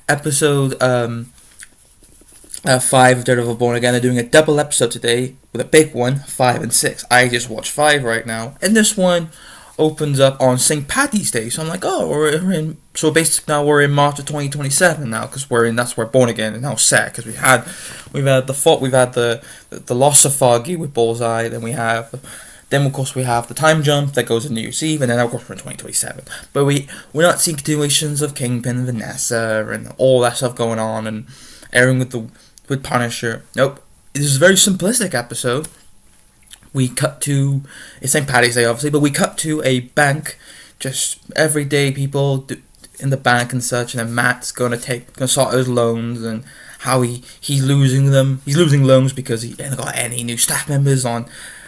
episode 5 of Daredevil Born Again. They're doing a double episode today with a big one, 5 and 6. I just watched 5 right now, and this one opens up on St. Patty's Day. So I'm like, oh, so basically now we're in March of 2027 now, because that's where Born Again is now set. Because we've had the loss of Foggy with Bullseye, then of course we have the time jump that goes into New Year's Eve, and then of course we're in 2027. But we're not seeing continuations of Kingpin and Vanessa and all that stuff going on, and airing with Punisher. Nope. This is a very simplistic episode. We cut to, it's St. Paddy's Day obviously, but we cut to a bank, just everyday people in the bank and such, and then Matt's gonna sort out his loans and how he's losing them. He's losing loans because he hasn't got any new staff members on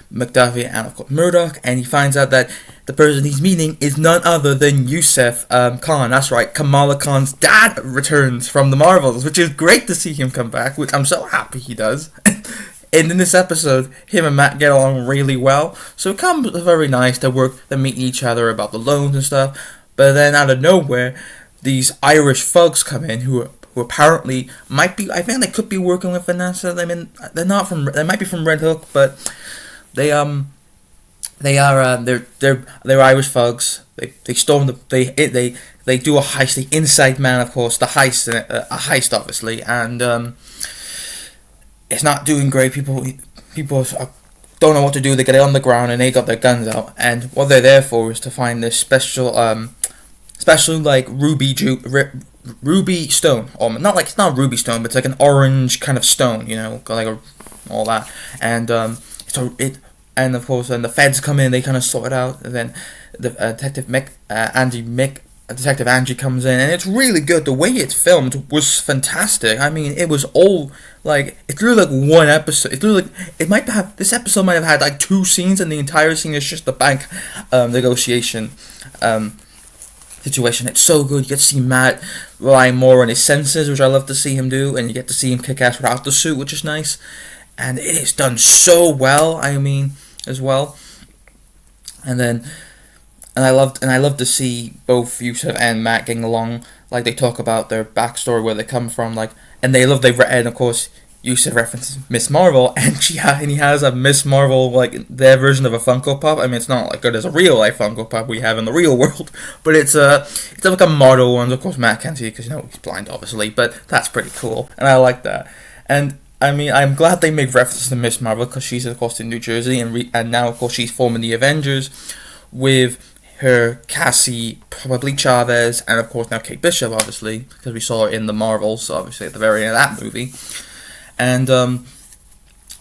McDuffie and of course Murdoch, and he finds out that the person he's meeting is none other than Yusuf Khan. That's right, Kamala Khan's dad returns from the Marvels, which is great to see him come back, which I'm so happy he does. And in this episode, him and Matt get along really well, so it comes very nice to meet each other about the loans and stuff. But then out of nowhere, these Irish thugs come in who apparently might be, I think they could be working with Vanessa. I mean, they might be from Red Hook, but they're Irish thugs. They storm they do a heist. The Inside Man, of course, a heist obviously, and it's not doing great. People don't know what to do. They get on the ground and they got their guns out, and what they're there for is to find this special like ruby stone, or not like, it's not ruby stone, but it's like an orange kind of stone, all that, and and of course, when the feds come in, they kind of sort it out, and then the Detective Angie comes in, and it's really good. The way it's filmed was fantastic. I mean, it was all like, it's really like one episode. It's really like, this episode might have had like 2 scenes, and the entire scene is just the bank negotiation situation. It's so good. You get to see Matt rely more on his senses, which I love to see him do, and you get to see him kick ass without the suit, which is nice. And it is done so well. I mean, as well. And I loved to see both Yusuf and Matt getting along. Like, they talk about their backstory, where they come from, like, and of course Yusuf references Miss Marvel, and he has a Miss Marvel, like their version of a Funko Pop. I mean, it's not like good as a real life Funko Pop we have in the real world, but it's like a model one. Of course, Matt can't see it because he's blind, obviously, but that's pretty cool, and I like that. And I mean, I'm glad they made reference to Miss Marvel, because she's of course in New Jersey, and now of course she's forming the Avengers with her Cassie, probably Chavez, and of course now Kate Bishop, obviously, because we saw her in the Marvels, obviously at the very end of that movie. And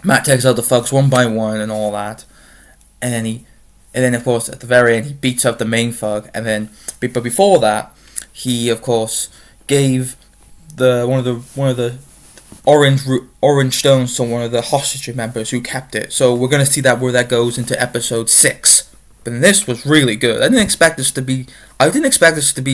Matt takes out the thugs one by one and all that, and then of course at the very end he beats up the main thug, but before that he of course gave one of the orange stones to one of the hostage members who kept it. So we're gonna see where that goes into episode 6. But this was really good. I didn't expect this to be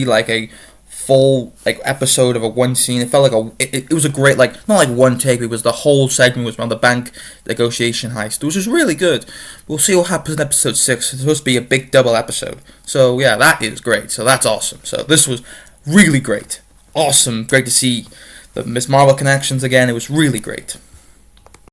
like a full like episode of a one scene. It felt like it was a great, like, not like one take. It was the whole segment was around the bank negotiation heist, which was really good. We'll see what happens in episode 6. It's supposed to be a big double episode. So yeah, that is great. So that's awesome. So this was really great. Awesome. Great to see the Miss Marvel connections again. It was really great.